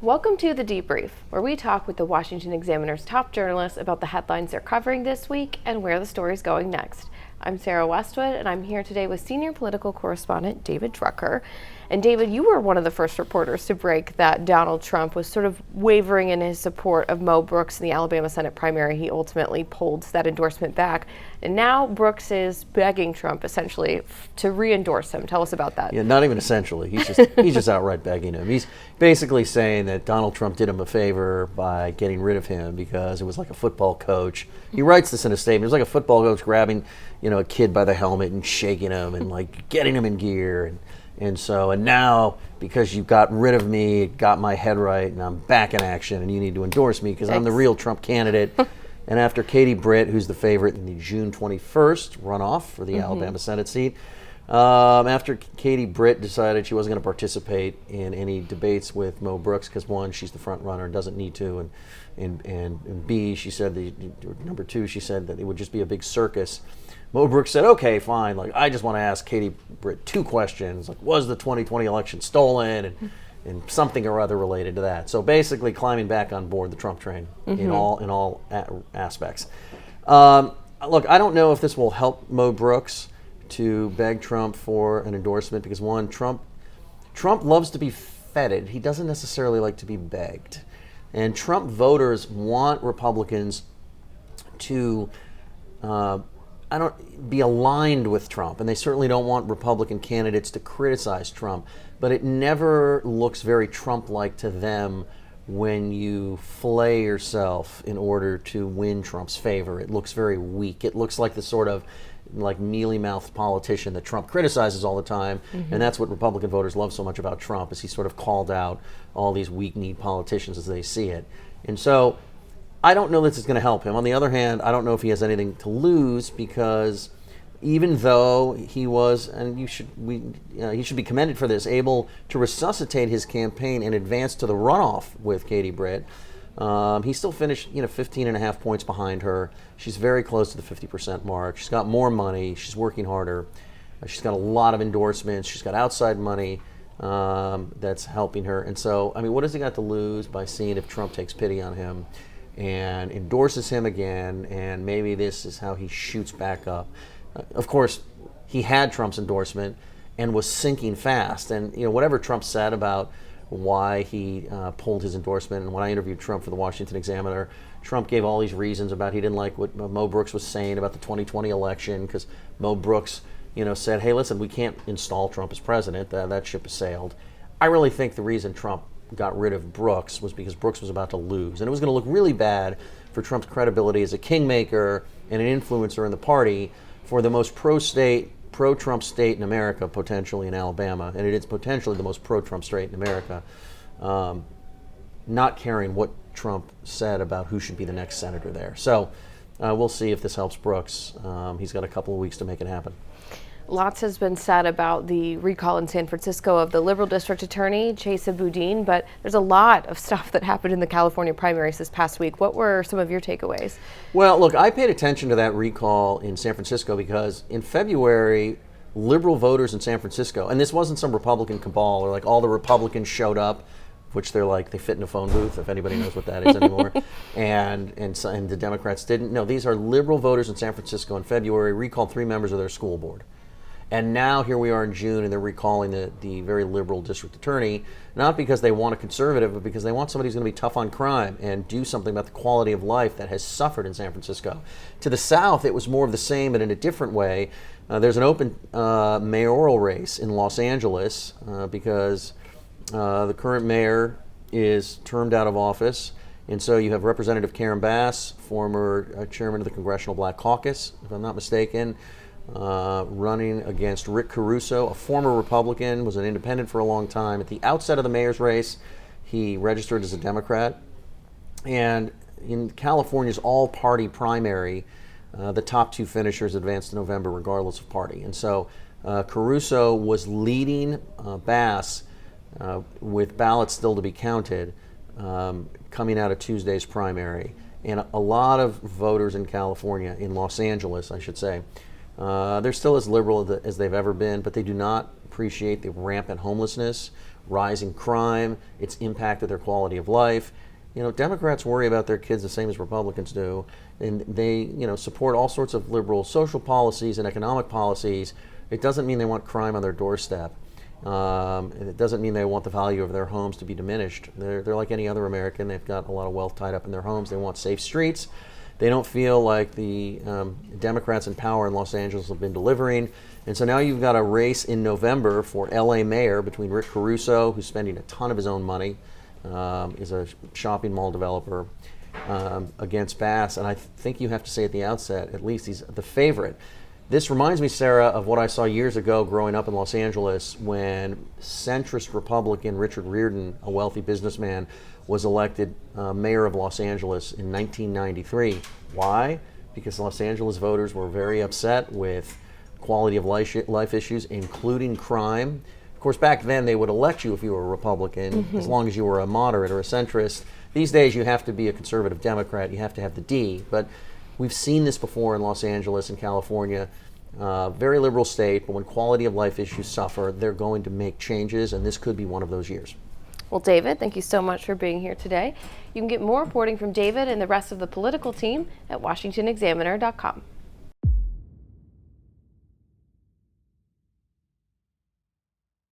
Welcome to the Debrief, where we talk with the Washington Examiner's top journalists about the headlines they're covering this week and where the story's going next. I'm Sarah Westwood, and I'm here today with senior political correspondent David Drucker. And David, you were one of the first reporters to break that Donald Trump was sort of wavering in his support of Mo Brooks in the Alabama Senate primary. He ultimately pulled that endorsement back. And now Brooks is begging Trump essentially to re-endorse him. Tell us about that. Yeah, not even essentially. He's just outright begging him. He's basically saying that Donald Trump did him a favor by getting rid of him because it was like a football coach. He writes this in a statement. It was like a football coach grabbing, a kid by the helmet and shaking him and like getting him in gear. And now, because you got rid of me, got my head right, and I'm back in action, and you need to endorse me because I'm the real Trump candidate. And after Katie Britt, who's the favorite in the June 21st runoff for the Alabama Senate seat, after Katie Britt decided she wasn't going to participate in any debates with Mo Brooks because one, she's the front runner and doesn't need to, and B, she said number two, she said that it would just be a big circus. Mo Brooks said, okay, fine, I just want to ask Katie Britt two questions, was the 2020 election stolen, and something or other related to that. So basically climbing back on board the Trump train in all aspects. Look, I don't know if this will help Mo Brooks to beg Trump for an endorsement because one, Trump loves to be feted. He doesn't necessarily like to be begged. And Trump voters want Republicans to be aligned with Trump, and they certainly don't want Republican candidates to criticize Trump, but it never looks very Trump-like to them when you flay yourself in order to win Trump's favor. It looks very weak. It looks like the sort of mealy-mouthed politician that Trump criticizes all the time, and that's what Republican voters love so much about Trump, is he sort of called out all these weak-kneed politicians as they see it. And so I don't know this is going to help him. On the other hand, I don't know if he has anything to lose because even though he was, and he should be commended for this, able to resuscitate his campaign and advance to the runoff with Katie Britt, he still finished 15 and a half points behind her. She's very close to the 50% mark. She's got more money. She's working harder. She's got a lot of endorsements. She's got outside money that's helping her. And so, what has he got to lose by seeing if Trump takes pity on him and endorses him again, and maybe this is how he shoots back up. Of course, he had Trump's endorsement and was sinking fast. And whatever Trump said about why he pulled his endorsement, and when I interviewed Trump for the Washington Examiner, Trump gave all these reasons about he didn't like what Mo Brooks was saying about the 2020 election because Mo Brooks, said, hey, listen, we can't install Trump as president. That ship has sailed. I really think the reason Trump got rid of Brooks was because Brooks was about to lose, and it was going to look really bad for Trump's credibility as a kingmaker and an influencer in the party for the most pro-Trump state in America, potentially in Alabama, and it is potentially the most pro-Trump state in America, not caring what Trump said about who should be the next senator there. So we'll see if this helps Brooks. He's got a couple of weeks to make it happen. Lots has been said about the recall in San Francisco of the liberal district attorney, Chesa Boudin, but there's a lot of stuff that happened in the California primaries this past week. What were some of your takeaways? Well, look, I paid attention to that recall in San Francisco because in February, liberal voters in San Francisco, and this wasn't some Republican cabal or all the Republicans showed up, which they fit in a phone booth, if anybody knows what that is anymore, and the Democrats didn't. No, these are liberal voters in San Francisco in February recalled 3 members of their school board. And now here we are in June, and they're recalling the very liberal district attorney, not because they want a conservative, but because they want somebody who's going to be tough on crime and do something about the quality of life that has suffered in San Francisco. To the south, it was more of the same, but in a different way. There's an open mayoral race in Los Angeles because the current mayor is termed out of office. And so you have Representative Karen Bass, former chairman of the Congressional Black Caucus, if I'm not mistaken, running against Rick Caruso, a former Republican, was an independent for a long time. At the outset of the mayor's race, he registered as a Democrat. And in California's all-party primary, the top 2 finishers advanced to November regardless of party. And so Caruso was leading Bass with ballots still to be counted coming out of Tuesday's primary. And a lot of voters in California, in Los Angeles, I should say, they're still as liberal as they've ever been, but they do not appreciate the rampant homelessness rising crime, its impact of their quality of life. Democrats worry about their kids the same as Republicans do, and they, support all sorts of liberal social policies and economic policies. It doesn't mean they want crime on their doorstep. And it doesn't mean they want the value of their homes to be diminished. They're like any other American. They've got a lot of wealth tied up in their homes. They want safe streets. They don't feel like the Democrats in power in Los Angeles have been delivering. And so now you've got a race in November for LA mayor between Rick Caruso, who's spending a ton of his own money, is a shopping mall developer, against Bass. And I think you have to say at the outset, at least he's the favorite. This reminds me, Sarah, of what I saw years ago growing up in Los Angeles when centrist Republican Richard Riordan, a wealthy businessman, was elected mayor of Los Angeles in 1993. Why? Because Los Angeles voters were very upset with quality of life issues, including crime. Of course, back then they would elect you if you were a Republican, as long as you were a moderate or a centrist. These days you have to be a conservative Democrat, you have to have the D. But we've seen this before in Los Angeles and California. Very liberal state, but when quality of life issues suffer, they're going to make changes, and this could be one of those years. Well, David, thank you so much for being here today. You can get more reporting from David and the rest of the political team at washingtonexaminer.com.